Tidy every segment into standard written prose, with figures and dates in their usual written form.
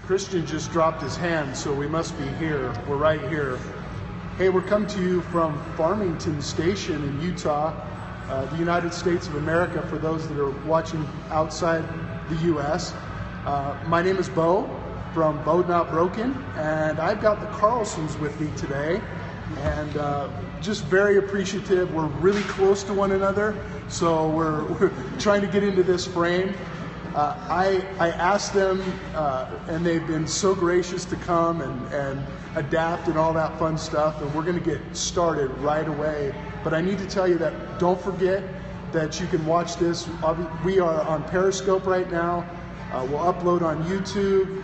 Christian just dropped his hand, so we must be here. We're right here. Hey, we're coming to you from Farmington Station in Utah, the United States of America, for those that are watching outside the U.S. My name is Beau from BEAU'D Not Broken, and I've got the Carlsons with me today, and just very appreciative. We're really close to one another, so we're trying to get into this frame. I asked them, and they've been so gracious to come and adapt and all that fun stuff, and we're going to get started right away. But I need to tell you that don't forget that you can watch this. We are on Periscope right now. We'll upload on YouTube,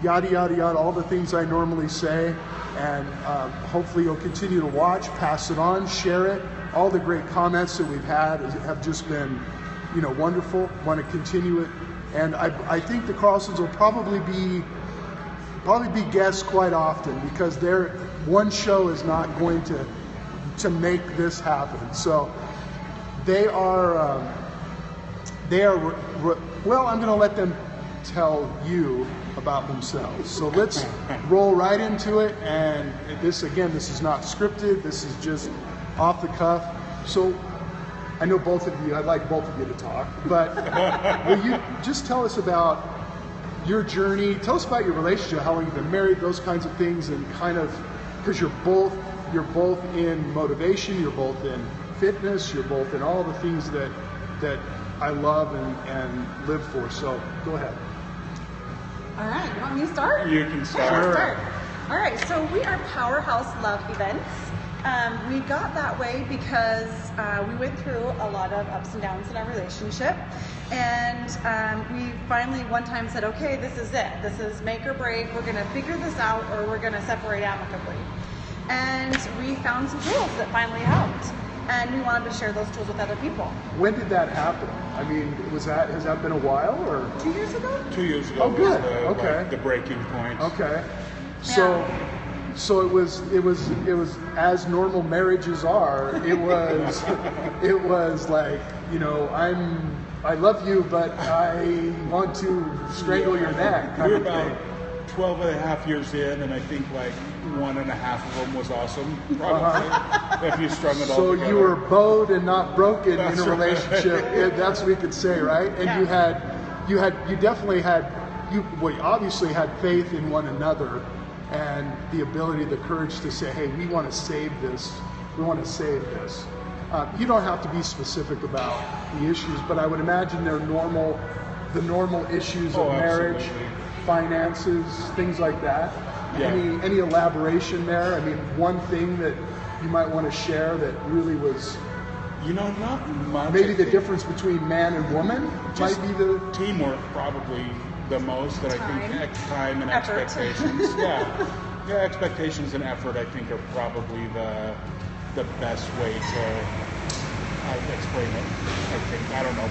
yada, yada, yada, all the things I normally say. And hopefully you'll continue to watch, pass it on, share it. All the great comments that we've had have just been, wonderful. Want to continue it, and I think the Carlsons will probably be guests quite often, because one show is not going to make this happen. So they are well, I'm going to let them tell you about themselves. So let's roll right into it. And this is not scripted. This is just off the cuff. So I know both of you, I'd like both of you to talk, but will you just tell us about your journey? Tell us about your relationship, how long you've been married, those kinds of things, and kind of, because you're both in motivation, you're both in fitness, you're both in all the things that I love and live for. So go ahead. All right, you want me to start? You can start. Sure. Start. All right, so we are Powerhouse Love Events. We got that way because we went through a lot of ups and downs in our relationship, and we finally one time said, okay, this is it. This is make or break. We're going to figure this out, or we're going to separate amicably. And we found some tools that finally helped, and we wanted to share those tools with other people. When did that happen? I mean, has that been a while, or 2 years ago? 2 years ago. Oh, good. Was Okay. the breaking point. Okay. Yeah. So it was as normal marriages are. It was like, I love you, but I want to strangle your neck. We're about 12 and a half years in, and I think like 1.5 of them was awesome, probably, if you strung it all So together. you were bowed and not broken That's in a right. relationship. That's what we could say, right? And Yeah. you obviously had faith in one another, and the ability, the courage to say, hey, we want to save this. We want to save this. You don't have to be specific about the issues, but I would imagine the normal issues of marriage, Absolutely. finances, things like that. Yeah. Any elaboration there? I mean, one thing that you might want to share that really was Not much. maybe I the think. difference between man and woman Just might be the teamwork, probably the most. That I think time and Effort. expectations. Yeah, expectations and effort, I think, are probably the best way to explain it. I think. I don't know.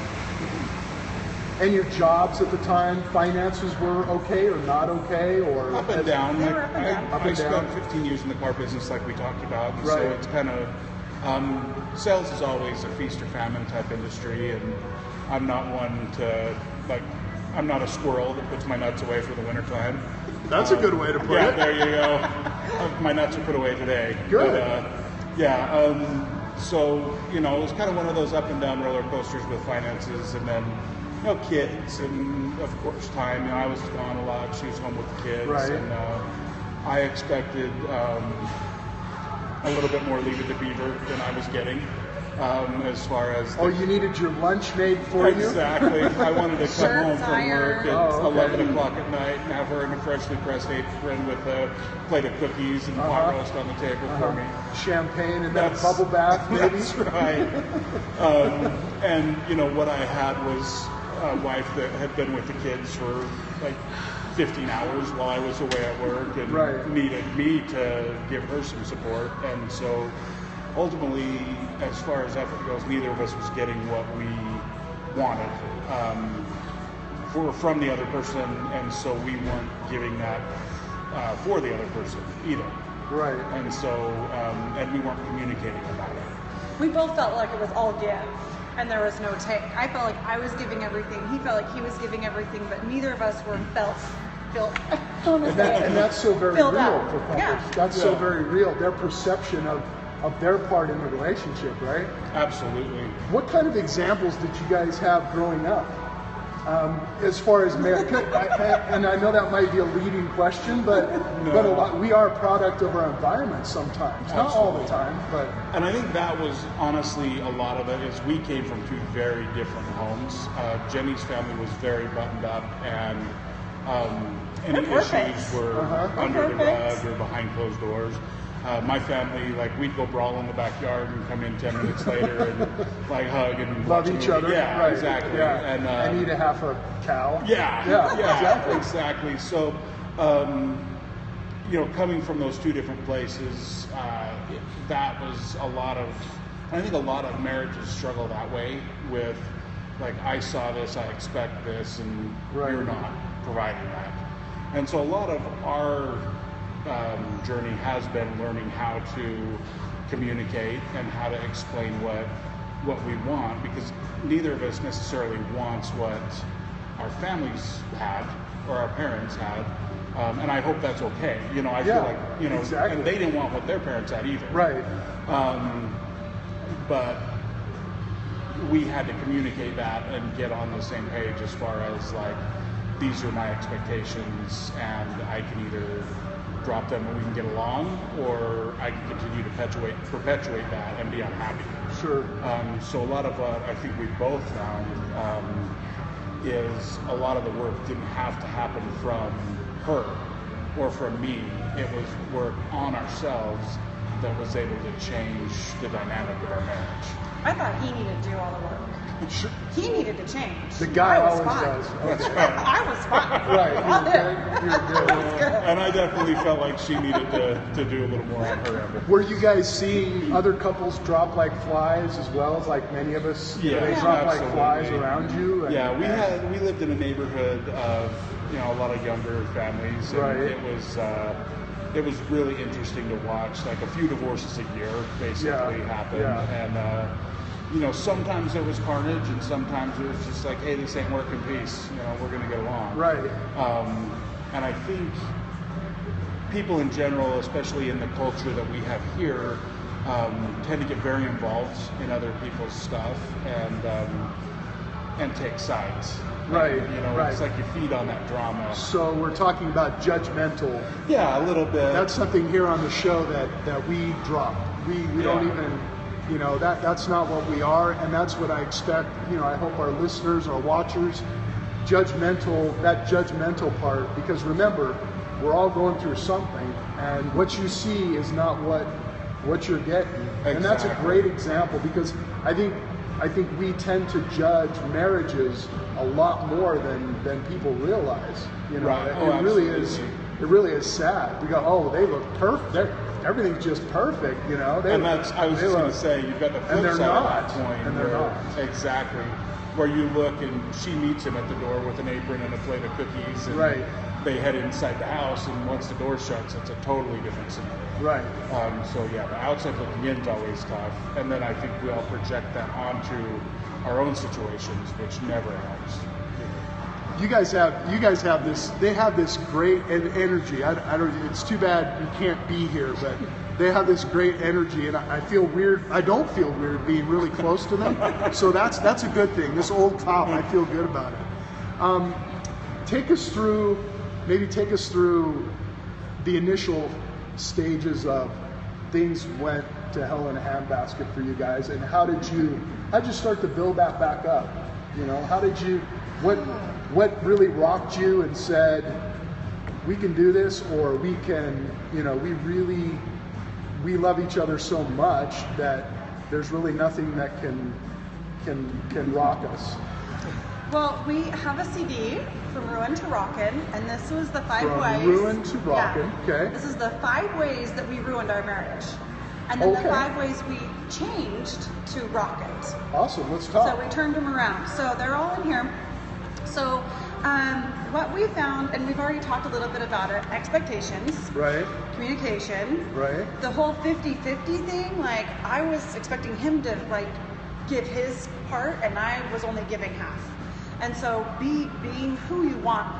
and your jobs at the time, finances were okay or not okay, or Up and down. They were up and down. Up I and spent down. 15 years in the car business, like we talked about. And Right. So it's kind of sales is always a feast or famine type industry, and I'm not one to I'm not a squirrel that puts my nuts away for the wintertime. That's a good way to put Yeah, it. there you go. My nuts are put away today. Good. So it was kind of one of those up and down roller coasters with finances, and then kids, and of course time. I was gone a lot. She was home with the kids, Right. and I expected a little bit more Leave It to Beaver than I was getting, as far as. Oh, you needed your lunch made for you? Exactly. I wanted to come Shirts home from work ironed. at Oh, okay. 11 o'clock at night and have her in a freshly pressed apron with a plate of cookies and pot roast on the table for me. Champagne and that That's- bubble bath, maybe? That's right. And what I had was a wife that had been with the kids for like 15 hours while I was away at work, and Right. needed me to give her some support. And so ultimately, as far as effort goes, neither of us was getting what we wanted from the other person, and so we weren't giving that for the other person either. Right. And so, and we weren't communicating about it. We both felt like it was all give, and there was no take. I felt like I was giving everything. He felt like he was giving everything, but neither of us felt feel and that's so very real filled out. for couples. Yeah. That's so very real. Their perception of their part in the relationship, right? Absolutely. What kind of examples did you guys have growing up? As far as marriage, and I know that might be a leading question, but a lot, we are a product of our environment sometimes, not all the time, but. And I think that was honestly a lot of it is we came from two very different homes. Jennie's family was very buttoned up, and any issues were under the rug or behind closed doors. My family, like, we'd go brawl in the backyard and come in 10 minutes later and like hug and Love each other. Yeah, right. exactly. Yeah. And eat a half a cow. Yeah, exactly. So, coming from those two different places, that was a lot of. I think a lot of marriages struggle that way with, like, I saw this, I expect this, and you're not providing that. And so a lot of our journey has been learning how to communicate and how to explain what we want, because neither of us necessarily wants what our families had or our parents had, and I hope that's okay. I feel like exactly. And they didn't want what their parents had either. Right. But we had to communicate that and get on the same page as far as, like, these are my expectations, and I can either drop them and we can get along, or I can continue to perpetuate that and be unhappy. Sure. So a lot of what I think we both found is a lot of the work didn't have to happen from her or from me. It was work on ourselves that was able to change the dynamic of our marriage. I thought he needed to do all the work. Sure. He needed to change. The guy I was always fine. does. Okay. I was fine. Right. You're good. And I definitely felt like she needed to do a little more on her end. Were you guys seeing other couples drop like flies as well as, like, many of us? Yeah, They drop absolutely. like flies around you? And, we lived in a neighborhood of a lot of younger families, and Right. it was really interesting to watch. Like, a few divorces a year basically happened, and sometimes there was carnage, and sometimes it was just like, hey, this ain't working, peace. We're gonna get along. Right. And I think people in general, especially in the culture that we have here, tend to get very involved in other people's stuff and take sides. Right. Right. It's like you feed on that drama. So we're talking about judgmental. Yeah, a little bit. That's something here on the show that we drop. We don't even, that's not what we are, and that's what I expect. I hope our listeners, our watchers, that judgmental part, because remember, we're all going through something, and what you see is not what you're getting. Exactly. And that's a great example, because I think we tend to judge marriages a lot more than people realize. Right. It really is sad. We go, oh, they look perfect. Everything's just perfect, I was just going to say, you've got the flip side of that coin. And they're not. Exactly. Where you look and she meets him at the door with an apron and a plate of cookies, and Right. they head inside the house, and once the door shuts, it's a totally different scenario. Right. The outside looking in is always tough, and then I think we all project that onto our own situations, which never helps. You guys have this. They have this great energy. I don't. It's too bad you can't be here, but they have this great energy, and I feel weird. I don't feel weird being really close to them. So that's a good thing. This old cop, I feel good about it. Take us through the initial stages of things went to hell in a handbasket for you guys, and how'd you start to build that back up? What really rocked you and said, we can do this, or we can, we love each other so much that there's really nothing that can rock us. Well, we have a CD, From Ruin to Rockin', and this was the 5 ways. From Ruin to Rockin', okay. This is the 5 ways that we ruined our marriage. And then the 5 ways we changed to rock it. Awesome, let's talk. So we turned them around. So they're all in here. So what we found, and we've already talked a little bit about it, expectations. Right. Communication. Right. The whole 50-50 thing, like, I was expecting him to, like, give his part, and I was only giving half. And so being who you want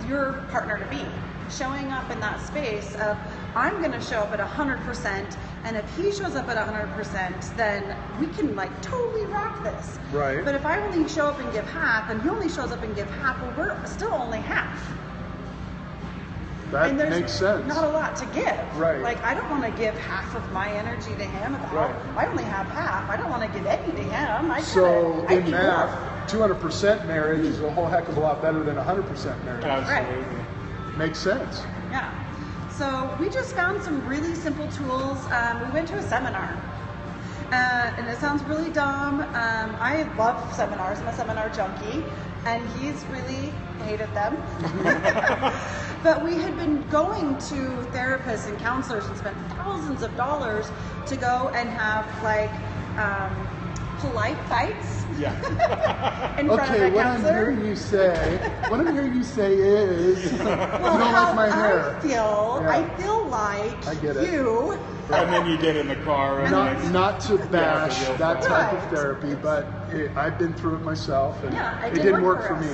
your partner to be. Showing up in that space of, I'm going to show up at 100%, and if he shows up at 100%, then we can like totally rock this. Right. But if I only show up and give half, and he only shows up and give half, well, we're still only half. That And there's makes sense. not a lot to give. Right. Like, I don't want to give half of my energy to him. Right. I only have half. I don't want to give any to him. So I in need math, 200% marriage is a whole heck of a lot better than 100% marriage. Absolutely. Makes sense. Yeah. So we just found some really simple tools. We went to a seminar. And it sounds really dumb. I love seminars. I'm a seminar junkie. And he's really hated them. But we had been going to therapists and counselors and spent thousands of dollars to go and have like polite fights in front of a what I'm counselor. hearing you say is, Well, you don't how like my hair. I feel like I get it. you. And then you get in the car and Not to bash Yeah, that type of Right. therapy, but I've been through it myself, and Yeah, it didn't work for us. me.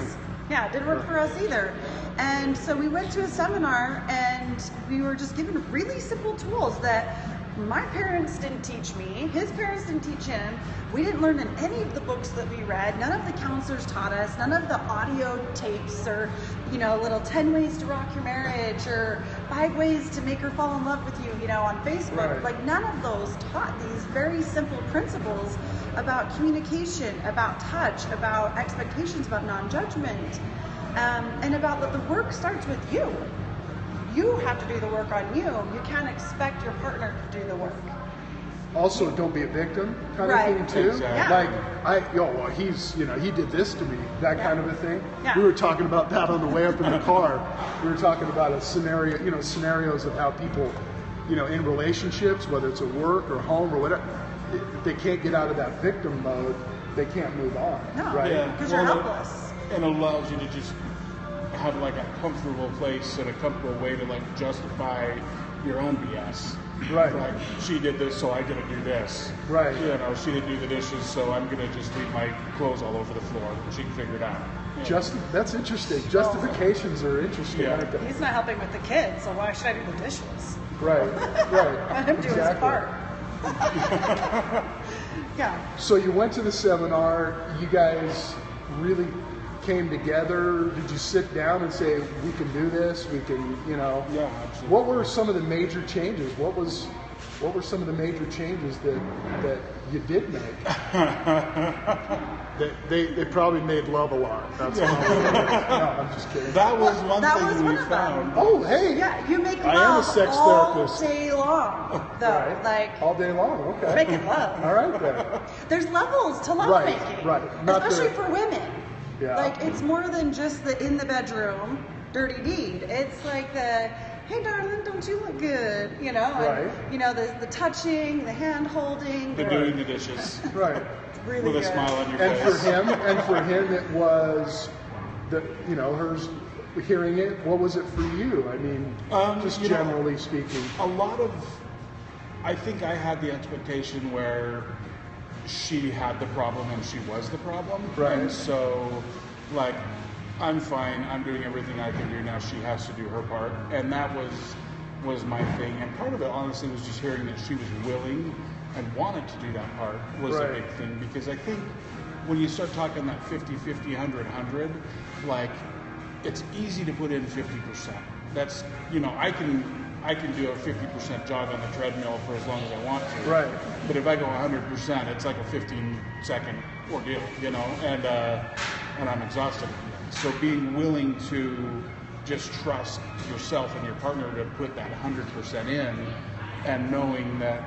Yeah, it didn't work for us either. And so we went to a seminar and we were just given really simple tools that my parents didn't teach me, his parents didn't teach him. We didn't learn in any of the books that we read. None of the counselors taught us. None of the audio tapes or, little 10 ways to rock your marriage or 5 ways to make her fall in love with you, on Facebook. Right. Like none of those taught these very simple principles about communication, about touch, about expectations, about non-judgment, and about that the work starts with you. You have to do the work on you. You can't expect your partner to do the work. Also, don't be a victim kind Right. of thing too. Exactly. Like he's, he did this to me, that kind of a thing. Yeah. We were talking about that on the way up in the car. We were talking about a scenario, scenarios of how people, in relationships, whether it's at work or home or whatever, if they can't get out of that victim mode, they can't move on. No, Right? because you're helpless. And it allows you to just have like a comfortable place and a comfortable way to like justify your own BS. Right. Like, she did this, so I gotta do this. Right. She didn't do the dishes, so I'm gonna just leave my clothes all over the floor. She can figure it out. That's interesting. Justifications are interesting, Yeah. aren't they? He's not helping with the kids, so why should I do the dishes? Right. Let him do his Exactly. part. Yeah. So you went to the seminar. You guys really came together. Did you sit down and say, we can do this? We can, Yeah, absolutely. What were some of the major changes? What were some of the major changes that you did make? They probably made love a lot. That's all. No, I'm just kidding. That was one That was thing one we of them. found. Oh, hey. Yeah, you make I am a love sex all therapist. day long, though. Right. Like, All day long. Okay. making love. All right then. There's levels to love Right, making. right. Not Especially the- for women. Yeah. Like, it's more than just the in the bedroom dirty deed. It's like the, hey darling, don't you look good? And, Right. the touching, the hand holding. The doing the dishes Right. Really with good. a smile on your And face. for him, it was hers hearing it. What was it for you? I mean, just generally speaking. I think I had the expectation where she had the problem and she was the problem. Right. And so, like, I'm fine. I'm doing everything I can do now. She has to do her part. And that was my thing. And part of it, honestly, was just hearing that she was willing and wanted to do that part was a Right. big thing. Because I think when you start talking that 50-50, 100-100, like, it's easy to put in 50%. That's, I can do a 50% jog on the treadmill for as long as I want to. Right. But if I go 100%, it's like a 15-second ordeal, and I'm exhausted. So being willing to just trust yourself and your partner to put that 100% in, and knowing that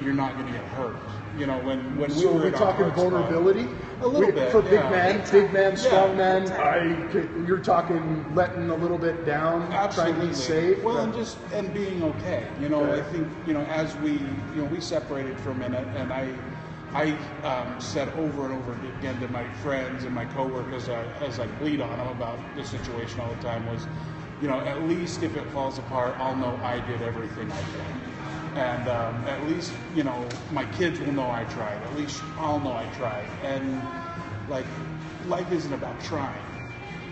you're not going to get hurt. When we So were are we at our talking heart spot- vulnerability? A little bit, For big yeah. men, strong men. Big You're talking letting a little bit down, trying to be safe. Well, and being okay. Okay. I think as we we separated for a minute, and I said over and over again to my friends and my coworkers as I bleed on them about the situation all the time was, at least if it falls apart, I'll know I did everything I could. And at least, my kids will know I tried. At least I'll know I tried. And life isn't about trying.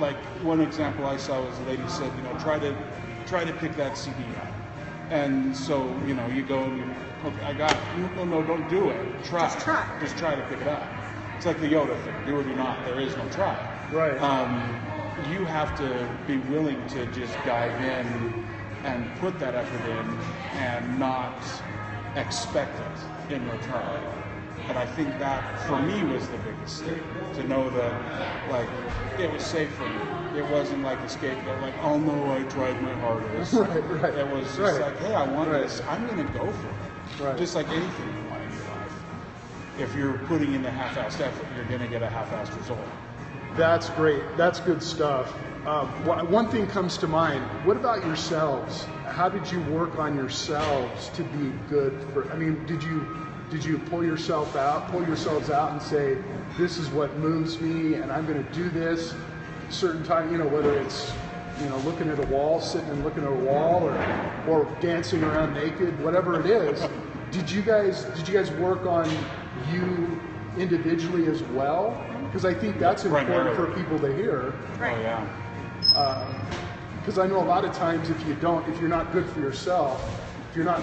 like one example I saw was a lady said, you know, try to pick that CD up. And so, you know, you go and you, okay, I got it. No, don't do it. Try. Just try to pick it up. It's like the Yoda thing, do or do not. There is no try. Right. You have to be willing to just dive in and put that effort in and not expect it in return. And I think that, for me, was the biggest thing, to know that, like, it was safe for me. It wasn't like a scapegoat, like, oh no, I tried my hardest. Right. It was just like, hey, I want this, I'm going to go for it. Right. Just like anything you want in your life. If you're putting in the half-assed effort, you're going to get a half-assed result. That's great. That's good stuff. One thing comes to mind. What about yourselves? How did you work on yourselves to be good for? I mean, did you pull yourselves out and say, this is what moves me, and I'm going to do this certain time? You know, whether it's, you know, looking at a wall, sitting and looking at a wall, or dancing around naked, whatever it is. Did you guys work on you individually as well? Because I think that's important for people to hear. Right. Oh, yeah. Because I know a lot of times if you're not good for yourself, if you're not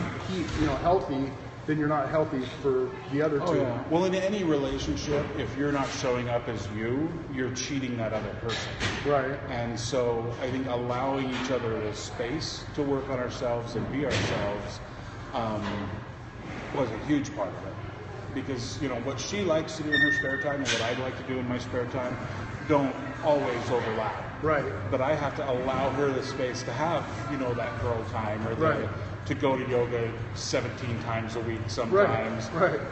healthy, then you're not healthy for the other two. Yeah. Well, in any relationship, if you're not showing up as you're cheating that other person. Right. And so I think allowing each other the space to work on ourselves and be ourselves was a huge part of it. Because, you know, what she likes to do in her spare time and what I'd like to do in my spare time don't always overlap. Right. But I have to allow her the space to have, you know, that girl time, or to go to yoga 17 times a week sometimes,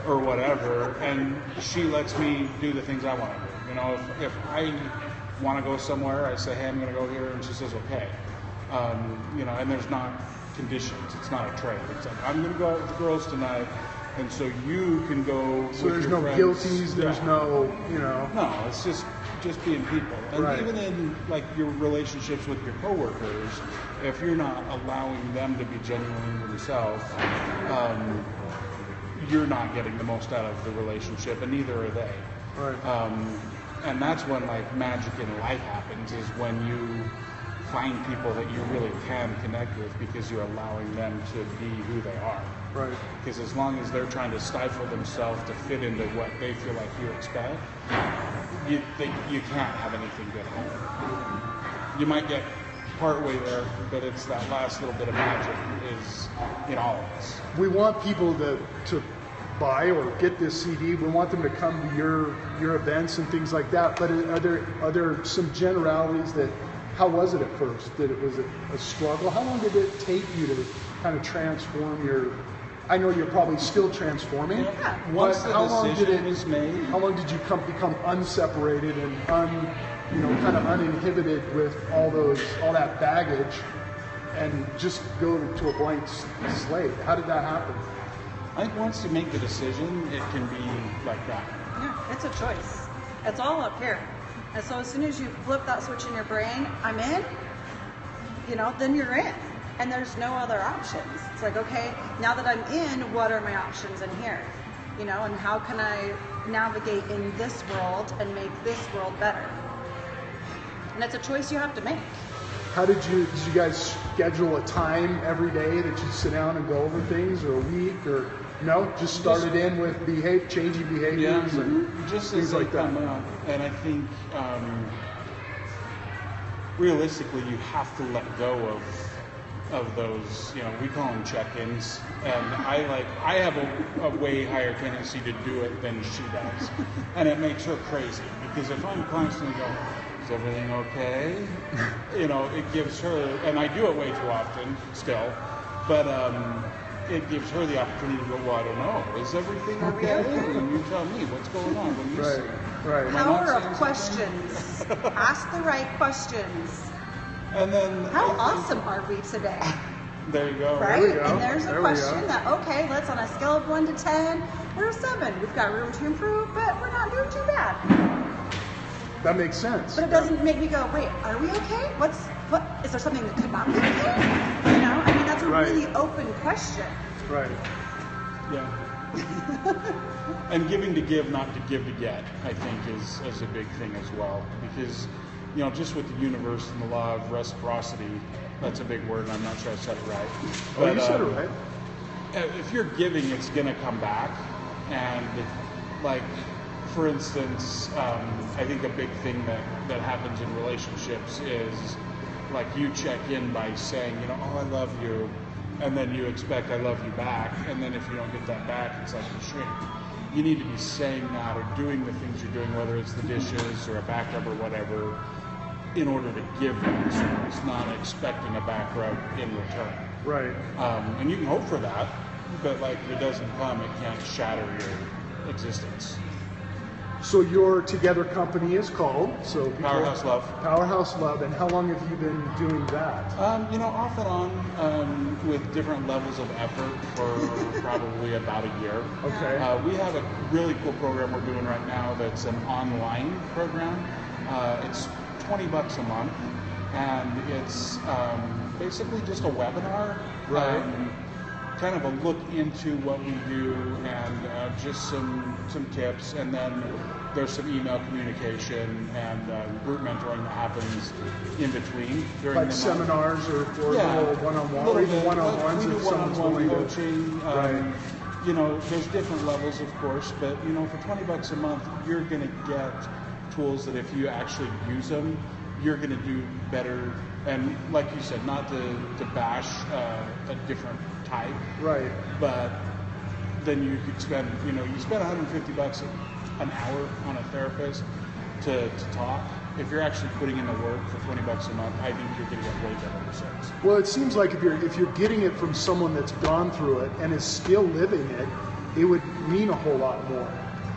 or whatever. And she lets me do the things I want to do. You know, if I want to go somewhere, I say, hey, I'm going to go here, and she says, okay. You know, and there's not conditions. It's not a trade. It's like, I'm going to go out with the girls tonight, and so you can go. So there's your no friends. guilties. There's no, you know. No, it's just being people. And even in like your relationships with your coworkers, if you're not allowing them to be genuine themselves, you're not getting the most out of the relationship, and neither are they. Right. And that's when like magic in life happens, is when you find people that you really can connect with because you're allowing them to be who they are. Right. Because as long as they're trying to stifle themselves to fit into what they feel like you expect, you can't have anything good happen. You might get partway there, but it's that last little bit of magic is in all of us. We want people to buy or get this CD. We want them to come to your events and things like that. But are there some generalities that? How was it at first? Was it a struggle? How long did it take you to kind of transform your? I know you're probably still transforming. Yeah. Once the decision was made. How long did you become unseparated and kind of uninhibited with all that baggage, and just go to a blank slate? How did that happen? I think once you make the decision, it can be like that. Yeah, it's a choice. It's all up here. And so as soon as you flip that switch in your brain, I'm in, you know, then you're in. And there's no other options. It's like, okay, now that I'm in, what are my options in here? You know, and how can I navigate in this world and make this world better? And it's a choice you have to make. How did you guys schedule a time every day that you sit down and go over things, or a week, or no? Just started in with changing behaviors and just things as they like that. come up. And I think realistically, you have to let go of those. You know, we call them check-ins, and I have a way higher tendency to do it than she does, and it makes her crazy because if I'm constantly going, is everything okay? You know, it gives her, and I do it way too often still, but it gives her the opportunity to go, well, I don't know, is everything okay? And you tell me what's going on. What do you see? Right. Power of questions. Ask the right questions. And then how awesome are we today? There you go. Right? There we go. And there's a question that, okay, let's on a scale of 1 to 10, we're a 7. We've got room to improve, but we're not doing too bad. That makes sense. But it doesn't make me go, wait, are we okay? What is there something that could not be okay? You know, I mean, that's a really open question. Right. Yeah. And giving to give, not to give to get, I think is a big thing as well. Because you know, just with the universe and the law of reciprocity, that's a big word, and I'm not sure I said it right. Oh, you said it right. If you're giving, it's going to come back. And like, for instance, I think a big thing that happens in relationships is like you check in by saying, you know, oh, I love you, and then you expect I love you back, and then if you don't get that back, it's like you shrink. You need to be saying that or doing the things you're doing, whether it's the dishes or a back rub or whatever, in order to give that service, not expecting a back rub in return. Right. And you can hope for that, but like if it doesn't come, it can't shatter your existence. So your together company is called Powerhouse Love. Powerhouse Love, and how long have you been doing that? You know, off and on, with different levels of effort for probably about a year. Okay. We have a really cool program we're doing right now that's an online program. It's $20 a month, and it's basically just a webinar. Right. Kind of a look into what we do and just some tips, and then there's some email communication and group mentoring that happens in between during Like the seminars or little one-on-one, or even one-on-ones we do if someone's willing to. coaching. Right. You know, there's different levels, of course, but you know, for $20 a month, you're going to get tools that if you actually use them, you're going to do better. And like you said, not to bash a different type, Right. but then you could spend, you know, you spend $150 an hour on a therapist to talk. If you're actually putting in the work for $20 a month, I think you're going to get way better results. Well, it seems like if you're getting it from someone that's gone through it and is still living it, it would mean a whole lot more.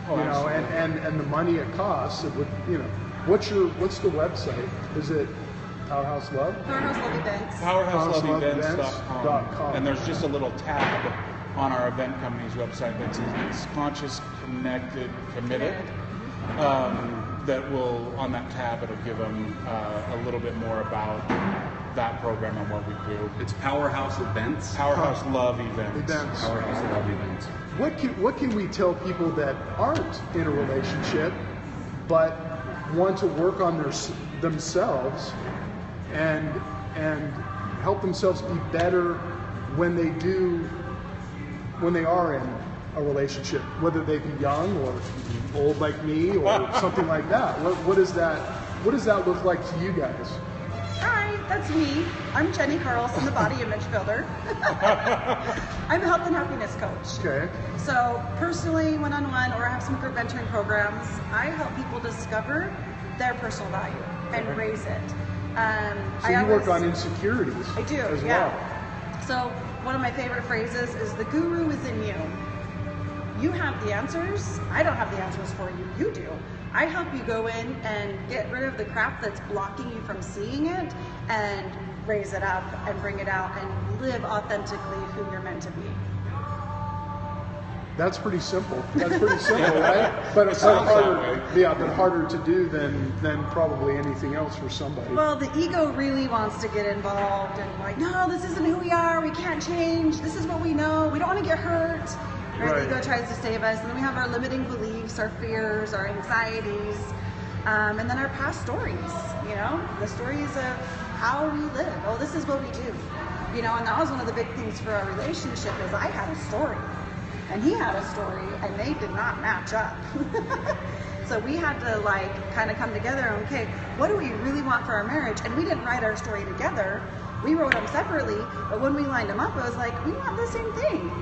Oh, you know, absolutely. and the money it costs, it would, you know. What's the website? Is it Powerhouse Love? Powerhouse Love Events. PowerhouseLoveEvents.com. And there's just a little tab on our event company's website that says Conscious, Connected, Committed. That will, on that tab, it'll give them a little bit more about that program and what we do. It's Powerhouse Events. Powerhouse Love Events. Powerhouse Love Events. What can we tell people that aren't in a relationship but want to work on themselves and help themselves be better when they are in a relationship, whether they be young or old like me or something like that? What does that look like to you guys? Hi, that's me. I'm Jennie, Carlson, the body image builder. I'm a health and happiness coach. Okay. So personally, one-on-one, or I have some group mentoring programs, I help people discover their personal value and raise it. So you work on insecurities. I do, as yeah. well. So one of my favorite phrases is the guru is in you. You have the answers. I don't have the answers for you. You do. I help you go in and get rid of the crap that's blocking you from seeing it and raise it up and bring it out and live authentically who you're meant to be. That's pretty simple. That's pretty simple, right? But it's sounds harder, that way. yeah, but harder to do than probably anything else for somebody. Well, the ego really wants to get involved and like, no, this isn't who we are. We can't change. This is what we know. We don't want to get hurt. Right? Right. The ego tries to save us, and then we have our limiting beliefs, our fears, our anxieties, and then our past stories. You know, the stories of how we live. Oh, this is what we do. You know, and that was one of the big things for our relationship is I had a story, and he had a story, and they did not match up. So we had to like kind of come together and okay, what do we really want for our marriage? And we didn't write our story together. We wrote them separately, but when we lined them up, it was like, we want the same thing.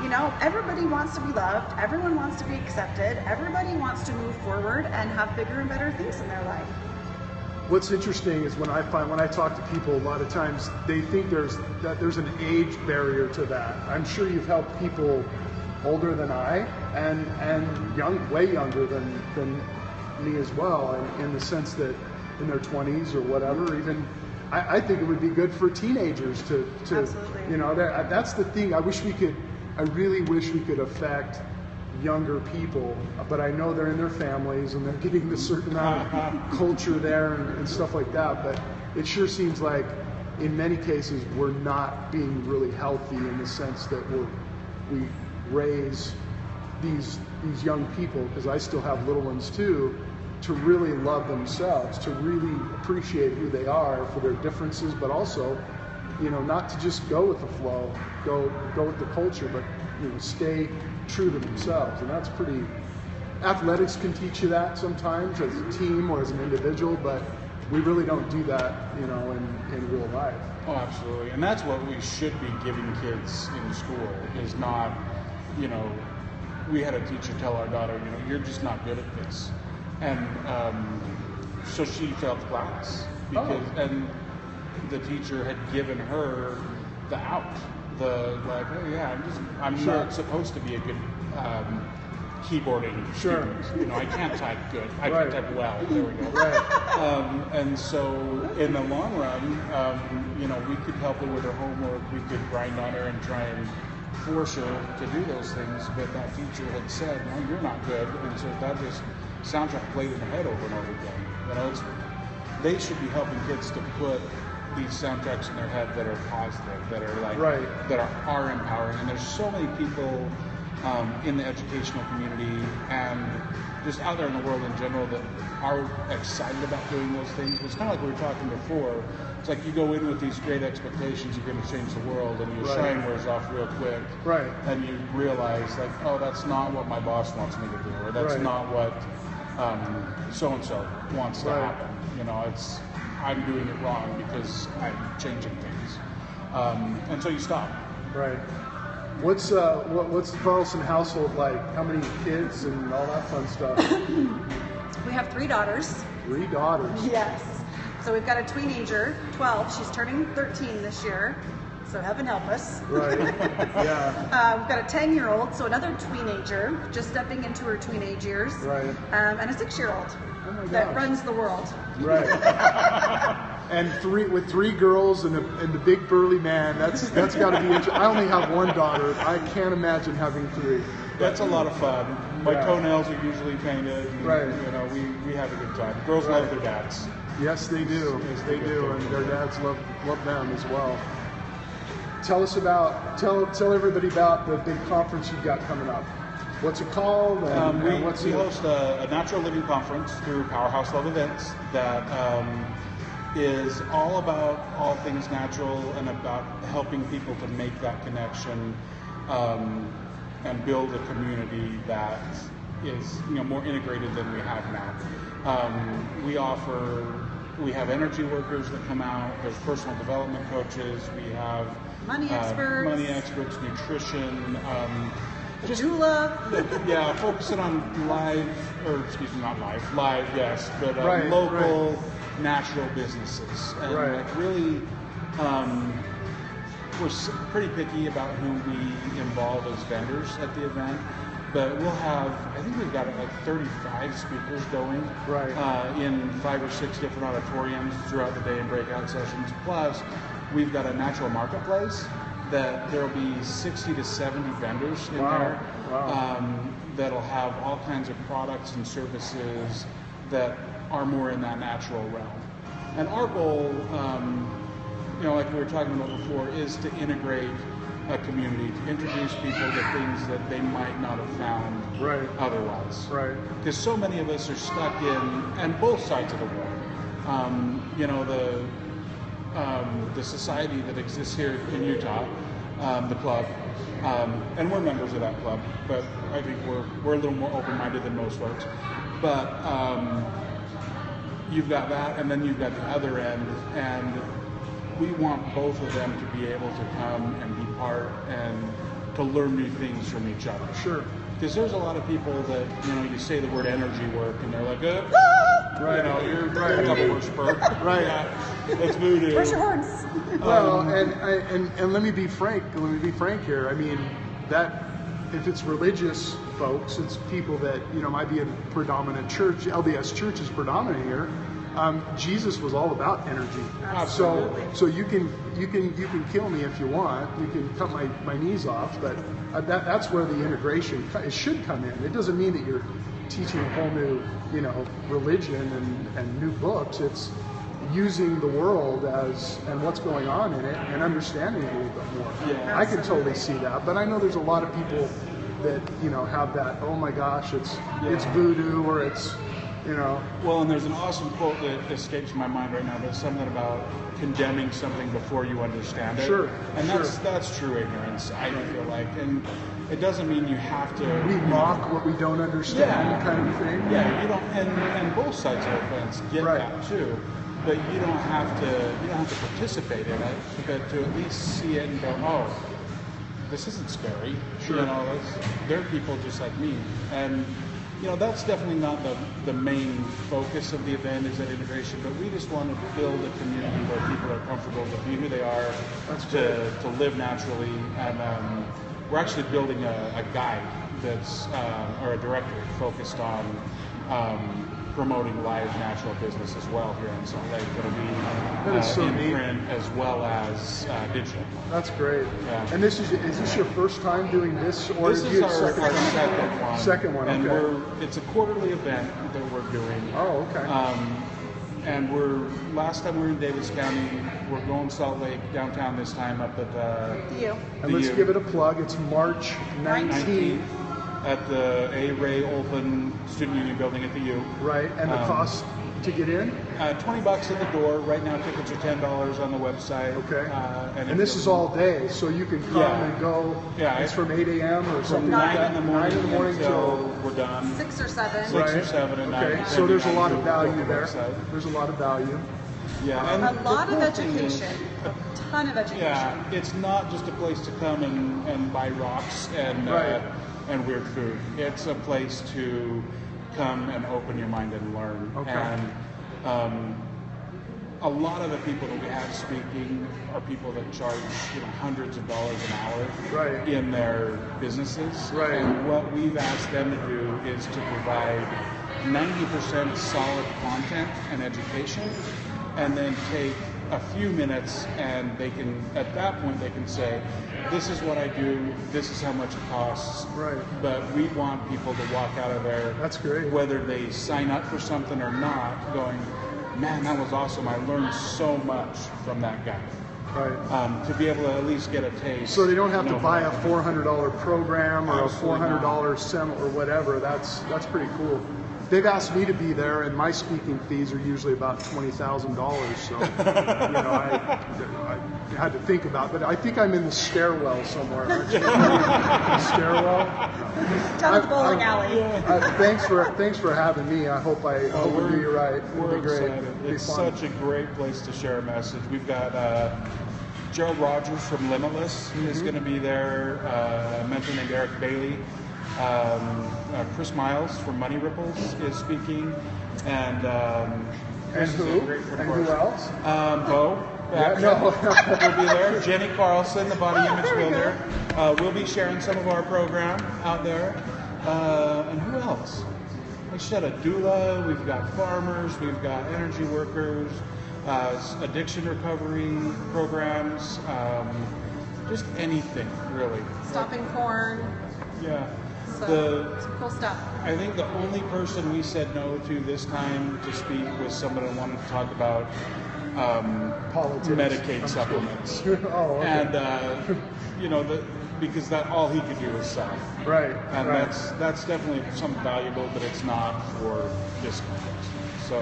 You know, everybody wants to be loved, everyone wants to be accepted, everybody wants to move forward and have bigger and better things in their life. What's interesting is when I talk to people, a lot of times they think there's an age barrier to that. I'm sure you've helped people older than I and way younger than me as well, and in the sense that in their 20s or whatever, even I think it would be good for teenagers to Absolutely. you know, that's the thing. I really wish we could affect younger people, but I know they're in their families and they're getting a certain amount of culture there and stuff like that, but it sure seems like in many cases we're not being really healthy in the sense that we raise these young people, because I still have little ones too, to really love themselves, to really appreciate who they are for their differences, but also, not to just go with the flow, go with the culture, but stay true to themselves. And that's pretty. Athletics can teach you that sometimes as a team or as an individual, but we really don't do that, in real life. Oh, absolutely. And that's what we should be giving kids in school, is not, we had a teacher tell our daughter, you're just not good at this. And so she failed class and the teacher had given her the out, I'm not supposed to be a good keyboarding student. I can't type good. I can type well. There we go. And so in the long run, we could help her with her homework. We could grind on her and try and force her to do those things. But that teacher had said, no, you're not good. And so that just soundtrack played in the head over and over again. They should be helping kids to put these soundtracks in their head that are positive, that are that are empowering. And there's so many people in the educational community and just out there in the world in general that are excited about doing those things. It's kind of like we were talking before. It's like you go in with these great expectations, you're going to change the world, and your shine wears off real quick. And you realize, that's not what my boss wants me to do, or that's not what so-and-so wants to happen. I'm doing it wrong because I'm changing things. And so you stop. What's the Carlson household like? How many kids and all that fun stuff? We have 3 daughters. 3 daughters? Yes. So we've got a teenager, 12. She's turning 13 this year. So heaven help us. Yeah. We've got a 10-year-old, so another teenager, just stepping into her teenage years. And a 6-year-old that runs the world. And 3 girls and the big burly man. That's got to be interesting. I only have 1 daughter. I can't imagine having 3. That's a lot of fun. My toenails are usually painted. And, we have a good time. Girls love their dads. Yes, they do. Yes, they do, and their dads love them as well. Tell everybody about the big conference you've got coming up. What's it called? We host a natural living conference through Powerhouse Love Events that is all about all things natural and about helping people to make that connection and build a community that is more integrated than we have now. We have energy workers that come out. There's personal development coaches. We have money experts, nutrition. Doula. Focusing on live, yes, but local, natural businesses. And really, we're pretty picky about who we involve as vendors at the event. But I think we've got 35 speakers going in 5 or 6 different auditoriums throughout the day and breakout sessions. Plus, we've got a natural marketplace that there will be 60 to 70 vendors in there that'll have all kinds of products and services that are more in that natural realm. And our goal, like we were talking about before, is to integrate a community, to introduce people to things that they might not have found otherwise. Because so many of us are stuck and both sides of the world. The society that exists here in Utah, the club, and we're members of that club, but I think we're a little more open-minded than most folks. But you've got that, and then you've got the other end, and we want both of them to be able to come and be part and to learn new things from each other. Sure. Because there's a lot of people that, you say the word energy work and they're like, you're a double worshiper. That's voodoo. Where's your horns? Well, and let me be frank here. I mean, that if it's religious folks, it's people that, might be a predominant church. LDS Church is predominant here. Jesus was all about energy. Absolutely. So you can kill me if you want. You can cut my knees off, but that's where the integration should come in. It doesn't mean that you're teaching a whole new religion and new books. It's using the world and what's going on in it and understanding it a little bit more. Yeah, I can totally see that, but I know there's a lot of people that have that. Oh my gosh, it's voodoo or it's you know. Well, and there's an awesome quote that escapes my mind right now. There's something about condemning something before you understand it. Sure. And sure. that's true ignorance, I feel like. And it doesn't mean you have to. We mock what we don't understand, kind of thing. Yeah, you don't, and both sides of the fence get that too. But you don't have to participate in it, but to at least see it and go, oh, this isn't scary. Sure. You know, they're people just like me. And you know, that's definitely not the main focus of the event, is that integration, but we just want to build a community where people are comfortable to be who they are, to live naturally. And we're actually building a guide that's, or a directory focused on promoting live natural business as well here in Salt Lake. It'll be in print as well as digital. That's great. Yeah. And is this your first time doing this, or This is our second one. Second one, and okay. it's a quarterly event that we're doing. Oh, okay. And last time we were in Davis County, we're going Salt Lake downtown this time up at The U. And let's give it a plug. It's March 19th. At the A. Ray Olpen Student Union Building at the U. Right, and the cost to get in? $20 at the door. Right now, tickets are $10 on the website. Okay. And this is all day, so you can come and go. Yeah, it's from 8 a.m. or something from like 9 that. in the morning, 9 in the morning until we're done. 6 or 7. 6 or 7 at night. Okay, so there's a lot of value there. There's a lot of value. Yeah, and a lot of cool thing education. is, A ton of education. yeah, it's not just a place to come and buy rocks and weird food. It's a place to come and open your mind and learn. Okay. And a lot of the people that we have speaking are people that charge hundreds of dollars an hour in their businesses. Right. And what we've asked them to do is to provide 90% solid content and education, and then take a few minutes, and they can, at that point, they can say, this is what I do, this is how much it costs. Right. But we want people to walk out of there, That's great. whether they sign up for something or not, going, man, that was awesome. I learned so much from that guy. Right. To be able to at least get a taste. So they don't have to buy a $400 program or Absolutely a $400 seminar or whatever. That's pretty cool. They've asked me to be there, and my speaking fees are usually about $20,000. So, I had to think about it. But I think I'm in the stairwell somewhere. Aren't you? The stairwell. Down the bowling alley. Thanks for having me. I hope we'll do you right. It'll be great. Excited. It's such a great place to share a message. We've got Gerald Rogers from Limitless is going to be there. A mentor named Eric Bailey. Chris Miles from Money Ripples is speaking, and who else? Bo. Will be there. Jennie Carlson, the body image builder, will be sharing some of our program out there. And who else? We should have a doula. We've got farmers. We've got energy workers, addiction recovery programs. Just anything really. Stopping corn. Yeah. So, some cool stuff. I think the only person we said no to this time to speak was someone who wanted to talk about politics, Medicaid supplements. Oh, okay. And because that all he could do was sell. Right. And that's definitely something valuable, but it's not for this context. So,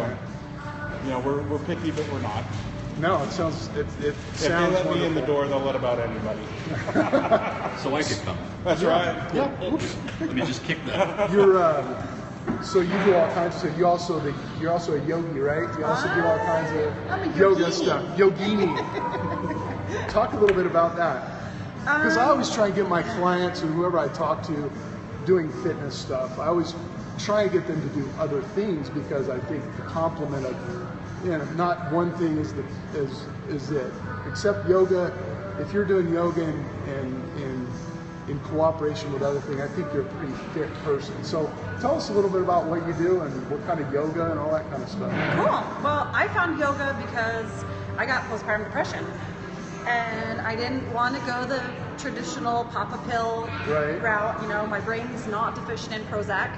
we're picky, but we're not. No, it sounds. It If sounds they let wonderful. me in the door, they'll let about anybody. So I could come. That's right. Yeah. Let me just kick that. You're so you do all kinds of stuff. You're also a yogi, right? You also do all kinds I'm a of yoga yogini. stuff. Yogini. Talk a little bit about that. Because I always try and get my clients or whoever I talk to doing fitness stuff. I always try and get them to do other things because I think the complement of not one thing is it. Except yoga, if you're doing yoga in cooperation with other things, I think you're a pretty fit person. So tell us a little bit about what you do and what kind of yoga and all that kind of stuff. Cool. Well, I found yoga because I got postpartum depression. And I didn't want to go the traditional pop a pill route. My brain's not deficient in Prozac.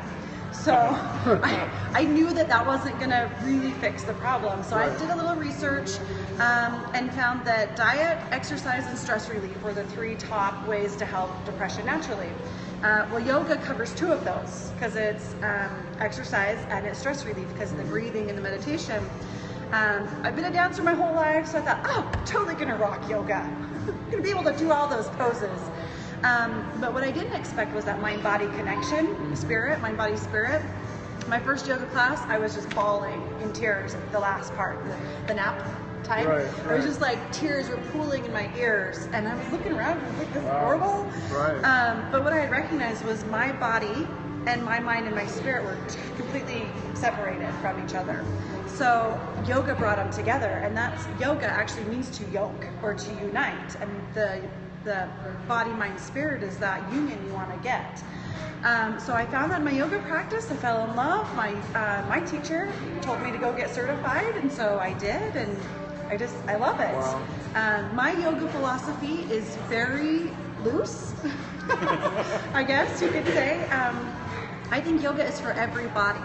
So I knew that wasn't going to really fix the problem. So I did a little research and found that diet, exercise, and stress relief were the 3 top ways to help depression naturally. Well, yoga covers 2 of those because it's exercise and it's stress relief because of the breathing and the meditation. I've been a dancer my whole life, so I thought, oh, totally gonna rock yoga. I'm gonna be able to do all those poses. But what I didn't expect was that mind-body connection, spirit, mind-body spirit. My first yoga class, I was just bawling in tears at the last part, the nap time. It was just like tears were pooling in my ears, and I was looking around and I was like, this is horrible. But what I had recognized was my body and my mind and my spirit were completely separated from each other. So yoga brought them together, and yoga actually means to yoke or to unite, and the body, mind, spirit is that union you want to get. So I found that in my yoga practice, I fell in love. My teacher told me to go get certified, and so I did, and I love it. Wow. My yoga philosophy is very loose, I guess you could say. I think yoga is for every body.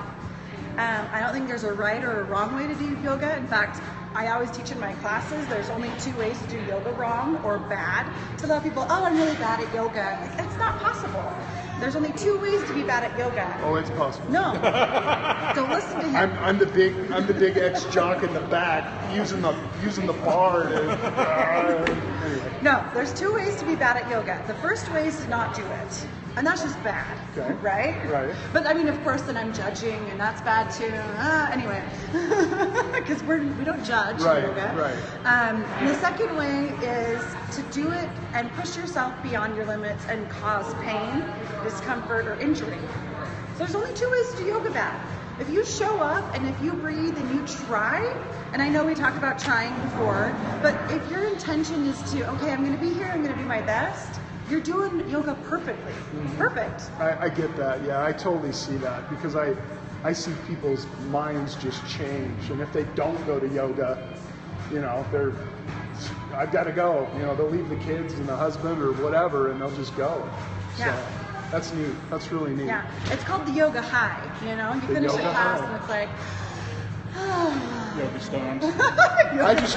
I don't think there's a right or a wrong way to do yoga. In fact, I always teach in my classes, there's only 2 ways to do yoga wrong or bad. So a lot of people, oh, I'm really bad at yoga. Like, that's not possible. There's only 2 ways to be bad at yoga. Oh, it's possible. No. Don't listen to him. I'm the big ex-jock in the back using the bar to anyway. No, there's 2 ways to be bad at yoga. The first way is to not do it. And that's just bad, right? Right. But I mean, of course, then I'm judging, and that's bad too. Anyway, because we don't judge yoga. Right. The second way is to do it and push yourself beyond your limits and cause pain, discomfort, or injury. So there's only 2 ways to do yoga bad. If you show up and if you breathe and you try, and I know we talked about trying before, but if your intention is to, okay, I'm going to be here, I'm going to do my best, you're doing yoga perfectly. Perfect. I get that. Yeah, I totally see that because I see people's minds just change, and if they don't go to yoga, I've got to go. They'll leave the kids and the husband or whatever, and they'll just go. Yeah. So that's neat. That's really neat. Yeah. It's called the yoga high. You finish a class and it's like, Yoga stones. I just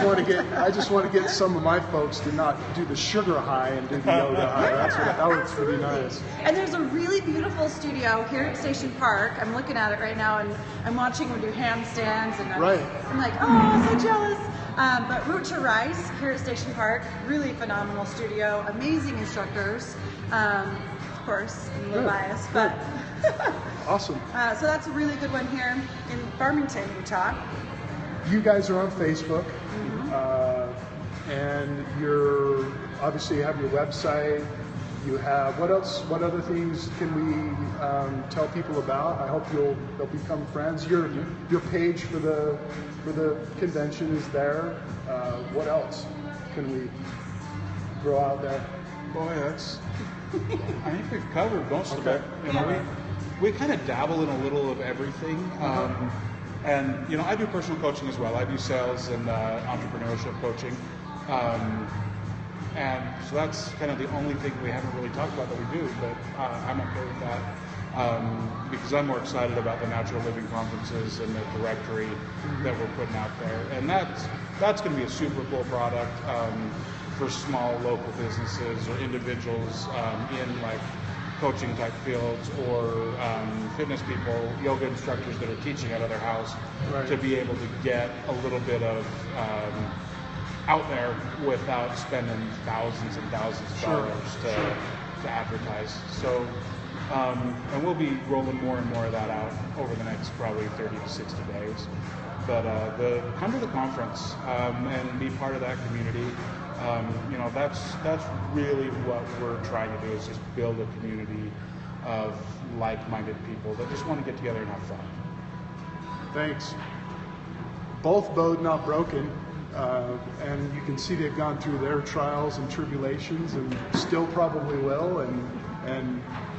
want to get some of my folks to not do the sugar high and do the yoga high. That looks pretty nice. And there's a really beautiful studio here at Station Park. I'm looking at it right now, and I'm watching them do handstands, and I'm like, oh, so jealous. But Root to Rise here at Station Park, really phenomenal studio, amazing instructors. Of course, I'm a little biased, but awesome. So that's a really good one here in Farmington, Utah. You guys are on Facebook, and you're obviously you have your website. You have what else? What other things can we tell people about? I hope they'll become friends. Your page for the convention is there. What else can we throw out there? Boy, I think we've covered most of it. We kind of dabble in a little of everything. And I do personal coaching as well. I do sales and entrepreneurship coaching. And so that's kind of the only thing we haven't really talked about that we do, but I'm okay with that because I'm more excited about the natural living conferences and the directory that we're putting out there. And that's going to be a super cool product for small local businesses or individuals in like coaching type fields or fitness people, yoga instructors that are teaching out of their house to be able to get a little bit of out there without spending thousands and thousands of dollars to advertise. So, and we'll be rolling more and more of that out over the next probably 30 to 60 days. But come to the conference and be part of that community. That's really what we're trying to do is just build a community of like-minded people that just want to get together and have fun. Thanks. Both BEAU'D, Not Broken. And you can see they've gone through their trials and tribulations and still probably will,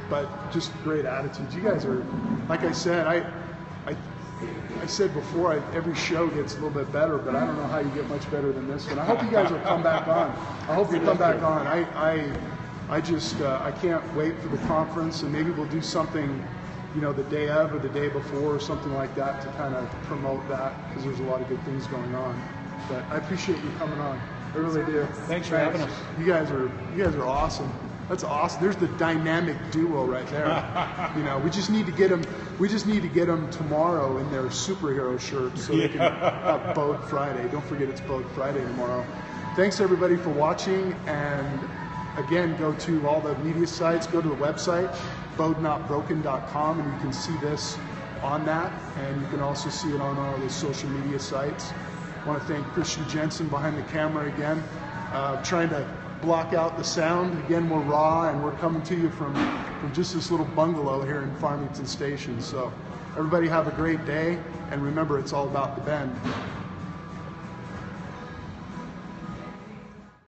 but just great attitudes. You guys are, like I said, I said before, every show gets a little bit better, but I don't know how you get much better than this one. I hope you guys will come back on. I hope you come back on. I can't wait for the conference, and maybe we'll do something you know, the day of or the day before or something like that to kind of promote that, because there's a lot of good things going on. But I appreciate you coming on. I really do. Thanks for having us. You guys are awesome. That's awesome. There's the dynamic duo right there. You know, we just need to get them. We just need to get them tomorrow in their superhero shirts so they can have BEAU'D Friday. Don't forget it's BEAU'D Friday tomorrow. Thanks everybody for watching, and again, go to all the media sites. Go to the website BEAU'DnotBroken.com, and you can see this on that, and you can also see it on all the social media sites. I want to thank Christian Jensen behind the camera again, trying to block out the sound. Again, we're raw, and we're coming to you from just this little bungalow here in Farmington Station. So everybody have a great day, and remember, it's all about the Bend.